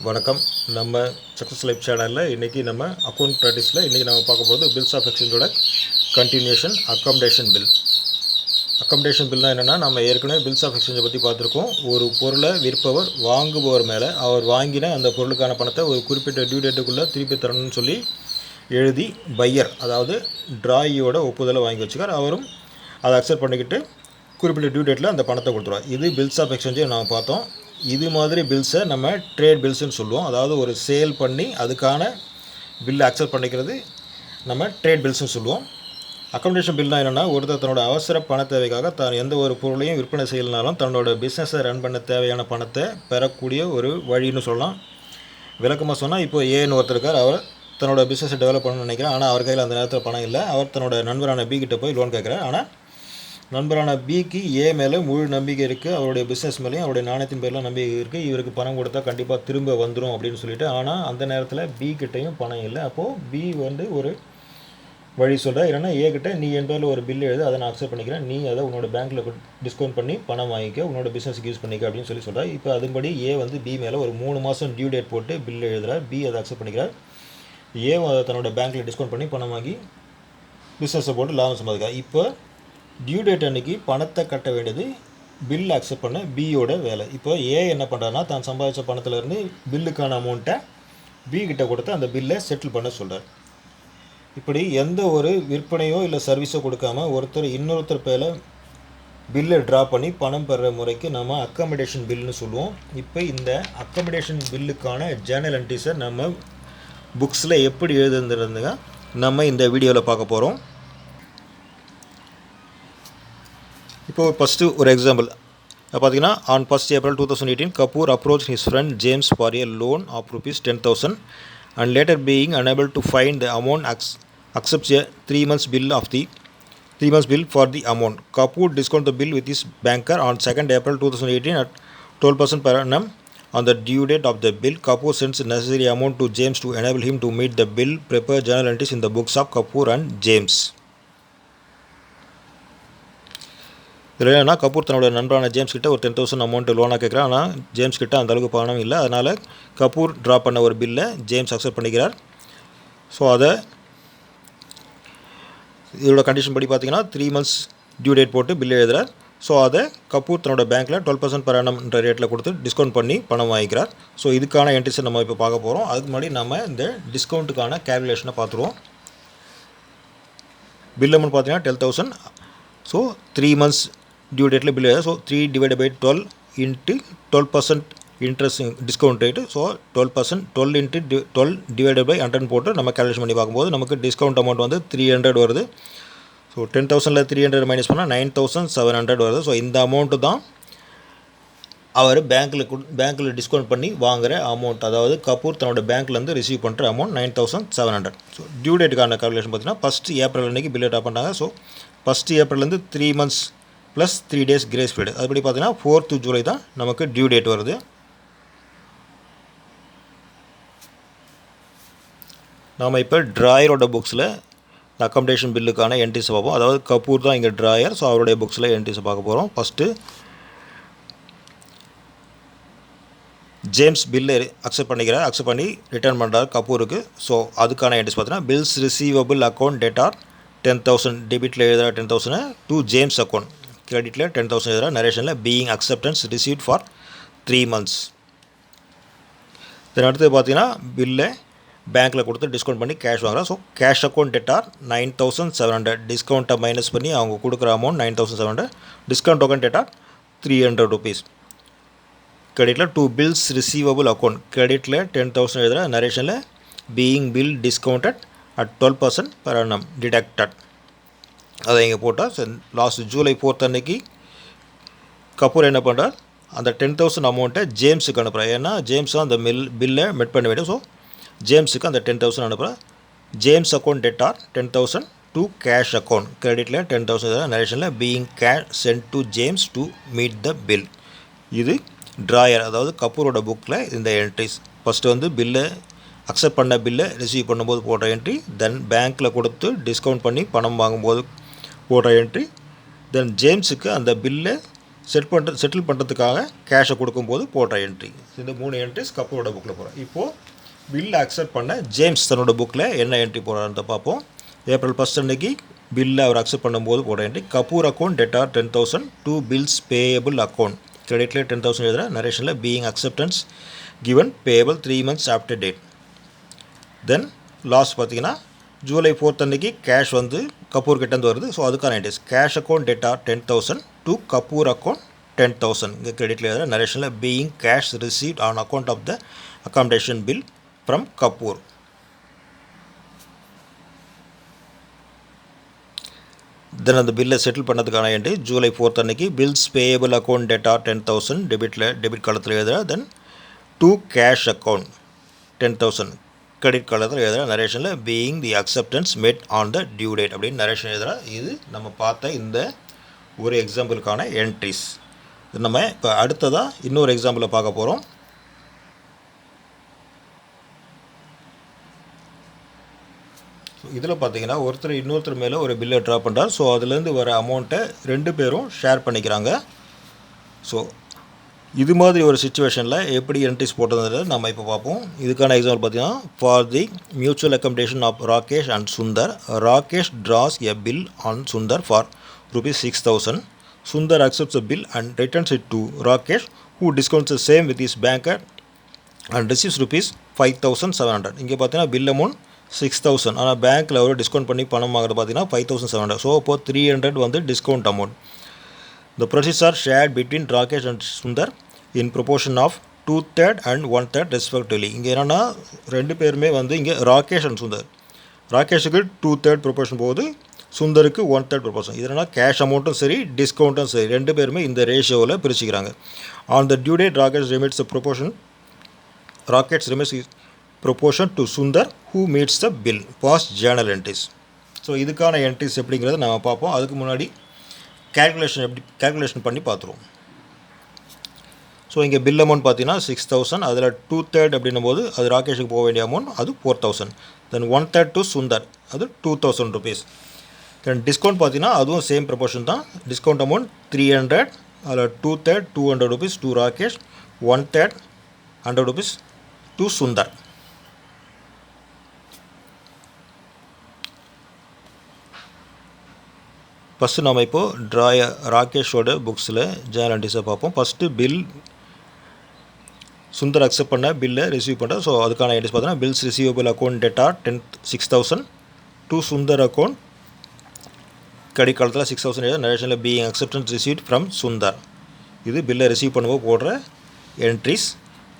வணக்கம். நம்ம success life சேனலில் இன்றைக்கி நம்ம அக்கௌண்ட் ப்ராக்டிஸில் இன்றைக்கி நம்ம பார்க்க போகிறது பில்ஸ் ஆஃப் எக்ஸ்சேஞ்சோட கண்டினியூஷன் அக்கமடேஷன் பில். அக்கமடேஷன் பில்னால் என்னென்னா, நம்ம ஏற்கனவே பில்ஸ் ஆஃப் எக்ஸ்சேஞ்சை பற்றி பார்த்துருக்கோம். ஒரு பொருளை விற்பவர் வாங்குபவர் மேலே அவர் வாங்கின அந்த பொருளுக்கான பணத்தை ஒரு குறிப்பிட்ட டியூ டேட்டுக்குள்ளே திருப்பி தரணும்னு சொல்லி எழுதி பையர், அதாவது டிராயியோட ஒப்புதலை வாங்கி வச்சுக்கார். அவரும் அதை அக்செப்ட் பண்ணிக்கிட்டு குறிப்பிட்ட டியூ டேட்டில் அந்த பணத்தை கொடுத்துருவார். இது பில்ஸ் ஆஃப் எக்ஸ்சேஞ்சை நம்ம பார்த்தோம். இது மாதிரி பில்ஸை நம்ம ட்ரேட் பில்ஸ்ன்னு சொல்லுவோம். அதாவது ஒரு சேல் பண்ணி அதுக்கான பில்லை அக்செப்ட் பண்ணிக்கிறது நம்ம ட்ரேட் பில்ஸ்ன்னு சொல்லுவோம். அக்கமடேஷன் பில்னால் என்னென்னா, ஒருத்தர் தன்னோட அவசர பண தேவைக்காக தான் எந்த ஒரு பொருளையும் விற்பனை செய்யலனாலும் தன்னோட பிஸ்னஸை ரன் பண்ண தேவையான பணத்தை பெறக்கூடிய ஒரு வழின்னு சொல்லலாம். விளக்கமாக சொன்னால், இப்போ ஏன்னு ஒருத்தர் இருக்கார். அவர் தன்னோட பிஸ்னஸை டெவலப் பண்ணணும்னு நினைக்கிறார். ஆனால் அவர் கையில் அந்த நேரத்தில் பணம் இல்லை. அவர் தன்னோட நண்பரான பி கிட்ட போய் லோன் கேட்குறார். ஆனால் நண்பரான பிக்கு ஏ மேலே முழு நம்பிக்கை இருக்குது. அவருடைய பிஸ்னஸ் மேலேயும் அவருடைய நாணயத்தின் பேரில் நம்பிக்கை இருக்குது. இவருக்கு பணம் கொடுத்தா கண்டிப்பாக திரும்ப வந்துடும் அப்படின்னு சொல்லிட்டு. ஆனால் அந்த நேரத்தில் பி கிட்டையும் பணம் இல்லை. அப்போது பி ஒரு வழி சொல்கிறார். இல்லைன்னா ஏ கிட்ட, நீ என் பேரில் ஒரு பில் எழுது, அதை நான் அக்செப்ட் பண்ணிக்கிறேன், நீ அதை உன்னோட பேங்க்கில் டிஸ்கவுண்ட் பண்ணி பணம் வாங்கிக்க, உன்னோட பிஸ்னஸுக்கு யூஸ் பண்ணிக்க அப்படின்னு சொல்கிறார். இப்போ அதுபடி ஏ பி மேலே ஒரு 3 மாதம் டியூ டேட் போட்டு பில் எழுதுகிறார். பி அதை அக்செப்ட் பண்ணிக்கிறார். ஏ அதை தன்னோட பேங்க்கில் டிஸ்கவுண்ட் பண்ணி பணம் வாங்கி பிஸ்னஸை போட்டு லாபம் சம்பாதிக்கிறார். இப்போ டியூ டேட் அன்றைக்கி பணத்தை கட்ட வேண்டியது பில் அக்செப்ட் பண்ண பியோட வேலை. இப்போ ஏ என்ன பண்ணுறாருன்னா, தான் சம்பாதிச்ச பணத்திலேருந்து பில்லுக்கான அமௌண்ட்டை பி கிட்ட கொடுத்து அந்த பில்லை செட்டில் பண்ண சொல்கிறார். இப்படி எந்த ஒரு விற்பனையோ இல்லை சர்வீஸோ கொடுக்காம ஒருத்தர் இன்னொருத்தர் பேரில் பில்லை ட்ரா பண்ணி பணம் பெறுற முறைக்கு நம்ம அக்கமடேஷன் பில்னு சொல்லுவோம். இப்போ இந்த அக்கமடேஷன் பில்லுக்கான ஜேர்னல் என்ட்ரிஸை நம்ம புக்ஸில் எப்படி எழுதுறதுங்க நம்ம இந்த வீடியோவில் பார்க்க போகிறோம். இப்போ ஃபஸ்ட்டு ஒரு எக்ஸாம்பிள் பார்த்தீங்கன்னா, on 1st April 2018 Kapoor approach his friend James for a loan of ₹10,000 and later being unable to find the amount accepts a 3 months bill for the amount. Kapoor discount the bill with his banker on 2nd April 2018 at 12% per annum. On the due date of the bill, Kapoor sends necessary amount to James to enable him to meet the bill. Prepare journal entries in the books of Kapoor and James. இதில் என்னன்னா, கபூர் தன்னோட நண்பரான James கிட்ட ஒரு 10,000 amount லோனாக கேட்குறான். ஆனால் James கிட்ட அந்தளவுக்கு பணம் இல்லை. அதனால் கபூர் ட்ரா பண்ண ஒரு பில்லை ஜேம்ஸ் அக்செப்ட் பண்ணிக்கிறார். ஸோ அதை இதோட கண்டிஷன் படி பார்த்தீங்கன்னா 3 months டியூ டேட் போட்டு பில் எழுதுகிறார். ஸோ அதை கபூர் தன்னோட பேங்க்கில் 12% per annum என்ற ரேட்டில் கொடுத்து டிஸ்கவுண்ட் பண்ணி பணம் வாங்கிக்கிறார். ஸோ இதுக்கான என்ட்ரிஸை நம்ம இப்போ பார்க்க போகிறோம். அதுக்கு முன்னாடி நம்ம இந்த டிஸ்கவுண்ட்டுக்கான கேல்குலேஷனை பார்த்துருவோம். பில் அமௌண்ட் பார்த்தீங்கன்னா 10,000. ஸோ 3 months டியூ டேட்டில் பில் எழுது. So 3 divided by 12 into 12% interest discount rate. So 12%, 12 into 12 divided by 100 போட்டு நம்ம கேல்குலேஷன் பண்ணி பார்க்கும்போது நமக்கு டிஸ்கவுண்ட் அமௌண்ட் வந்து 300 வருது. ஸோ 10,000ல் 300 மைனஸ் பண்ணால் 9,700 வருது. ஸோ இந்த அமௌண்ட்டு தான் அவர் பேங்க்கில் டிஸ்கவுண்ட் பண்ணி வாங்குகிற அமௌண்ட். அதாவது கபூர் தன்னோட பேங்க்லேருந்து ரிசீவ் பண்ணுற அமௌண்ட் 9,700. ஸோ டியூ டேட்டுக்கான கேல்குலேஷன் பார்த்தீங்கன்னா 1st April அன்றைக்கி பில் ட்ரா பண்ணுறாங்க. So 1st Aprilலேருந்து 3 months plus 3 days grace period. அதுபடி பார்த்தீங்கன்னா 4th July தான் நமக்கு டியூ டேட் வருது. நாம் இப்போ ட்ராயரோட புக்ஸில் அக்கமடேஷன் பில்லுக்கான என்ட்ரிஸை பார்ப்போம். அதாவது கபூர் தான் இங்கே ட்ராயர். ஸோ அவருடைய புக்ஸில் என்ட்ரிஸை பார்க்க போகிறோம். ஃபஸ்ட்டு ஜேம்ஸ் பில்லை அக்செப்ட் பண்ணி ரிட்டர்ன் பண்ணுறார் கபூருக்கு. ஸோ அதுக்கான என்ட்ரிஸ் பார்த்தீங்கன்னா, பில்ஸ் ரிசீவபிள் அக்கௌண்ட் டேட்டார் 10,000 டெபிட்டில் எழுதுகிற 10,000 டு ஜேம்ஸ் அக்கௌண்ட், கிரெடிட்டில் 10,000 எழுதுகிற நரேஷனில் being acceptance received for 3 months. Then அடுத்து பார்த்தீங்கன்னா, பில்லை பேங்க்கில் கொடுத்து டிஸ்கவுண்ட் பண்ணி கேஷ் வாங்குறோம். ஸோ கேஷ் அக்கௌண்ட் டேட்டார் 9,700, டிஸ்கவுண்ட்டை மைனஸ் பண்ணி அவங்க கொடுக்குற அமௌண்ட் 9,700. Discount token debtor ₹300. கிரெடிட்டில் டூ பில்ஸ் ரிசீவபிள் அக்கௌண்ட், கிரெடிட்டில் 10,000 எழுதுகிற நரேஷனில் being bill discounted at 12% per annum deducted. அதை இங்கே போட்டால் லாஸ்ட் July 4th அன்னைக்கு கபூர் என்ன பண்ணுறார், அந்த 10,000 அமௌண்ட்டை ஜேம்ஸுக்கு அனுப்புகிறார். ஏன்னா ஜேம்ஸ் தான் அந்த பில்லை மெட் பண்ண வேண்டும். ஸோ ஜேம்ஸுக்கு அந்த 10,000 அனுப்புகிறார். James account debtor 10,000 to cash account, கிரெடிட்டில் 10,000 நரேஷனில் being cash sent to James to meet the bill. இது ட்ராயர், அதாவது கபூரோட புக்கில் இந்த என்ட்ரிஸ். ஃபஸ்ட்டு வந்து பில்லை அக்செப்ட் பண்ண பில்லை ரிசீவ் பண்ணும்போது போடுற என்ட்ரி, தென் பேங்க்கில் கொடுத்து டிஸ்கவுண்ட் பண்ணி பணம் வாங்கும்போது போடுற என்ட்ரி, தென் ஜேம்ஸுக்கு அந்த பில்லை செட்டில் பண்ணுறதுக்காக கேஷை கொடுக்கும்போது போடுற என்ட்ரி. இந்த 3 என்ட்ரிஸ் கபூரோட புக்கில் போகிறோம். இப்போது பில் அக்செப்ட் பண்ண ஜேம்ஸ் தன்னோட புக்கில் என்ன என்ட்ரி போடுறாருன்னு பார்ப்போம். ஏப்ரல் 1 அன்னைக்கு பில்லை அவர் அக்செப்ட் பண்ணும்போது போடுற entry Kapoor account debtor 10,000 to bills payable account. கிரெடிட்டில் 10,000 எழுதுகிற நரேஷனில் being acceptance given payable 3 months after date. Then last பார்த்தீங்கன்னா ஜூலை 4 அன்னைக்கு கேஷ் வந்து கபூர் கிட்டேருந்து வருது. ஸோ அதுக்கான entries cash account debtor 10,000 to Kapoor account 10,000. இங்கே கிரெடிட்டில் எழுதுகிற நரேஷனில் being cash received on account of the accommodation bill from Kapoor. தென் அந்த பில்லை செட்டில் பண்ணதுக்கான என்ட்ரி ஜூலை 4 அன்னைக்கு bills payable account debtor 10,000 debit காலத்தில் எழுதுகிற. Then to cash account 10,000 credit காலத்தில் எழுதுகிற நரேஷனில் being the acceptance made on the due date அப்படின்னு நரேஷன் எழுதுகிற. இது நம்ம பார்த்த இந்த ஒரு எக்ஸாம்பிளுக்கான என்ட்ரிஸ். நம்ம இப்போ அடுத்ததாக இன்னொரு எக்ஸாம்பிளை பார்க்க போகிறோம். இதில் பார்த்தீங்கன்னா இன்னொருத்தர் மேலே ஒரு பில்லை ட்ரா பண்ணுறார். ஸோ அதுலேருந்து வர அமௌண்ட்டை 2 பேரும் ஷேர் பண்ணிக்கிறாங்க. ஸோ இது மாதிரி ஒரு சுச்சுவேஷனில் எப்படி என்ட்ரிஸ் போட்டது நம்ம இப்போ பார்ப்போம். இதுக்கான எக்ஸாம்பிள் பார்த்தீங்கன்னா for the mutual accommodation of Rakesh and Sundar, Rakesh draws a bill on Sundar for ₹6,000. Sundar accepts a bill and returns it to Rakesh, who discounts the same with his banker and receives ₹5,700. இங்கே பார்த்தீங்கன்னா பில் அமௌண்ட் 6,000, ஆனால் பேங்க்கில் அவர் discount பண்ணி பணம் வாங்குறது பார்த்தீங்கன்னா 5,700. So இப்போது 300 வந்து discount amount. The proceeds are shared between Rakesh and Sundar in proportion of 2/3 and 1/3 respectively. இங்கே என்னென்னா 2 பேருமே வந்து இங்கே ராகேஷ் அண்ட் சுந்தர், ராகேஷுக்கு 2/3 ப்ரொபோர்ஷன் போகுது, சுந்தருக்கு 1/3 ப்ரொபோர்ஷன். இது என்னென்னா கேஷ் அமௌண்ட்டும் சரி டிஸ்கவுண்ட்டும் சரி 2 பேருமே இந்த ரேஷியோவில் பிரிச்சுக்கிறாங்க. On the due date Rakesh remits the proportion, Rakesh remits proportion to Sundar who meets the bill. Pass journal entries. So இதுக்கான என்ட்ரிஸ் எப்படிங்கிறத நம்ம பார்ப்போம். அதுக்கு முன்னாடி கேல்குலேஷன் பண்ணி பார்த்துருவோம். ஸோ இங்கே பில் அமௌண்ட் பார்த்தீங்கன்னா 6,000, அதில் 2/3 அப்படின்னும் போது அது ராகேஷுக்கு போக வேண்டிய அமௌண்ட் அது 4,000. தென் 1/3 டு சுந்தர் அது ₹2,000. தென் டிஸ்கவுண்ட் பார்த்தீங்கன்னா அதுவும் சேம் ப்ரொபோர்ஷன் தான். டிஸ்கவுண்ட் அமௌண்ட் 300, அதில் 2/3 ₹200 to Rakesh, 1/3 ₹100 to Sundar. First நம்ம இப்போது ராகேஷோட புக்ஸில் ஜேர்னல் என்ட்ரிஸை பார்ப்போம். ஃபஸ்ட்டு பில் சுந்தர் அக்செப்ட் பண்ண பில்லை ரிசீவ் பண்ணுற. ஸோ அதுக்கான என்ட்ரிஸ் பார்த்தீங்கன்னா bills receivable account debtor 6,000 to Sundar account credit காலத்தில் 6,000 நரேஷனில் being acceptance received from Sundar. இது பில்லை ரிசீவ் பண்ணும்போது போடுற என்ட்ரிஸ்.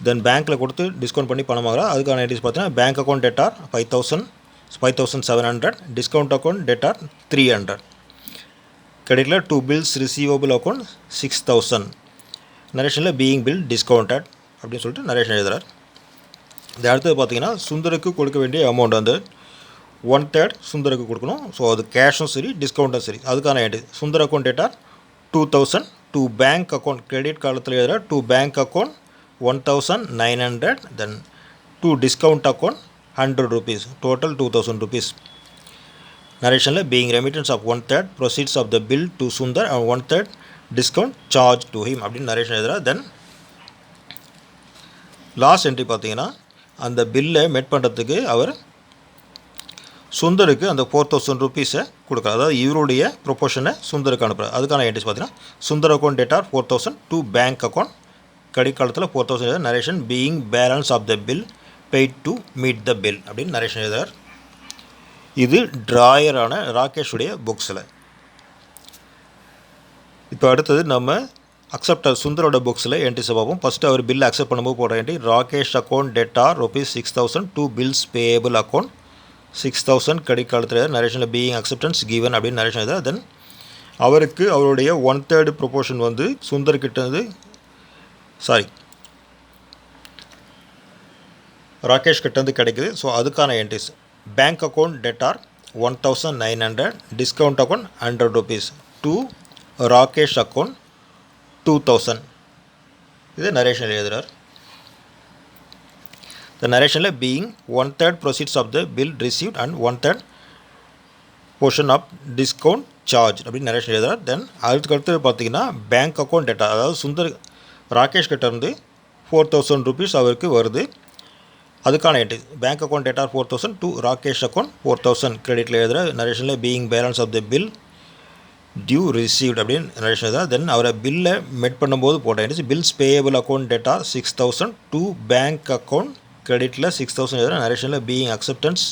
தென் பேங்க்கில் கொடுத்து டிஸ்கவுண்ட் பண்ணி பணம் வாங்குறா. அதுக்கான என்ட்ரிஸ் பார்த்தீங்கன்னா bank account debtor 5,700, discount account debtor 300. கிரெடிட்டில் டு பில்ஸ் ரிசீவபிள் அக்கௌண்ட் 6,000, நரேஷனில் பீயிங் பில் டிஸ்கவுண்டட் அப்படின்னு சொல்லிட்டு நரேஷன் எழுதுகிறார். இது அடுத்தது பார்த்தீங்கன்னா சுந்தருக்கு கொடுக்க வேண்டிய அமௌண்ட் வந்து 1/3 சுந்தருக்கு கொடுக்கணும். ஸோ அது கேஷும் சரி டிஸ்கவுண்ட்டும் சரி. அதுக்கான entry Sundar account debtor 2,000 to bank account credit காலத்தில் எழுதுகிற to bank account 1,900, then to discount account ₹100, total ₹2,000. நரேஷனில் being remittance of 1/3 proceeds of the bill to Sundar and 1/3 discount charge to him அப்படின்னு நரேஷன் எழுதுகிறார். தென் லாஸ்ட் என்ட்ரி பார்த்தீங்கன்னா அந்த பில்லை மெட் பண்ணுறதுக்கு அவர் சுந்தருக்கு அந்த ₹4,000 கொடுக்குறாரு. அதாவது இவருடைய ப்ரொபோஷனை சுந்தருக்கு அனுப்புகிறார். அதுக்கான என்ட்ரிஸ் பார்த்தீங்கன்னா Sundar account debtor 4,000 to bank account credit காலத்தில் 4,000 narration being balance of the bill paid to meet the bill அப்படின்னு நரேஷன் எழுதுகிறார். இது ட்ராயரான ராகேஷுடைய புக்ஸில். இப்போ அடுத்தது நம்ம அக்செப்டர் சுந்தரோட புக்ஸில் என்ட்ரிஸை பார்ப்போம். ஃபஸ்ட்டு அவர் பில் அக்செப்ட் பண்ணும்போது போடுற entry Rakesh account debtor ₹6,000 to bills payable account 6,000 credit காலத்தில் நரேஷனில் பீயிங் அக்செப்டன்ஸ் கிவன் அப்படின்னு நரேஷன் எழுதுகிறார். தென் அவருக்கு அவருடைய 1/3 ப்ரொபோர்ஷன் வந்து சுந்தர்கிட்ட ராகேஷ் கிட்டேருந்து கிடைக்குது. ஸோ அதுக்கான entries bank account debtor 1,900, discount account ₹100 to Rakesh account 2,000. இது நரேஷன் எழுதுகிறார். The narration being 1/3 proceeds of the bill received and 1/3 portion of discount charge அப்படின்னு நரேஷன் எழுதுறார். தென் அதுக்கடுத்து பார்த்தீங்கன்னா பேங்க் அக்கௌண்ட் டேட்டா, அதாவது ராகேஷ் கிட்ட இருந்து 4000 rupees அவருக்கு வருது. அதுக்கான entry bank account debtor 4000 to Rakesh account 4000 கிரெடிட்டில் எழுதுகிற நரேஷனில் being balance of the bill due received அப்படின்னு நரேஷன் எழுதுறார். தென் அவரை பில்லை மெட் பண்ணும்போது போட்ட entry bills payable account debtor 6000 to bank account கிரெடிட்டில் 6000 எழுதுகிற நரேஷனில் being acceptance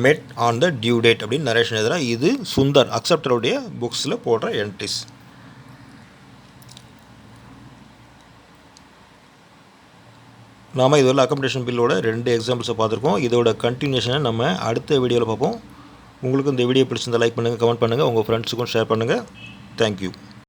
met on the due date அப்படின்னு நரேஷன் எழுதுகிறா. இது சுந்தர் அக்செப்டருடைய புக்ஸில் போடுற என்ட்ரிஸ். நாம் இதுவரை அக்கமடேஷன் பில்லோட 2 எக்ஸாம்பிள்ஸை பார்த்துருக்கோம். இதோட கண்டினியூஷனை நம்ம அடுத்த வீடியோவில் பார்ப்போம். உங்களுக்கு இந்த வீடியோ பிடிச்சிருந்தால் லைக் பண்ணுங்கள், கமெண்ட் பண்ணுங்கள், உங்கள் ஃப்ரெண்ட்ஸுக்கும் ஷேர் பண்ணுங்கள். தேங்க்யூ.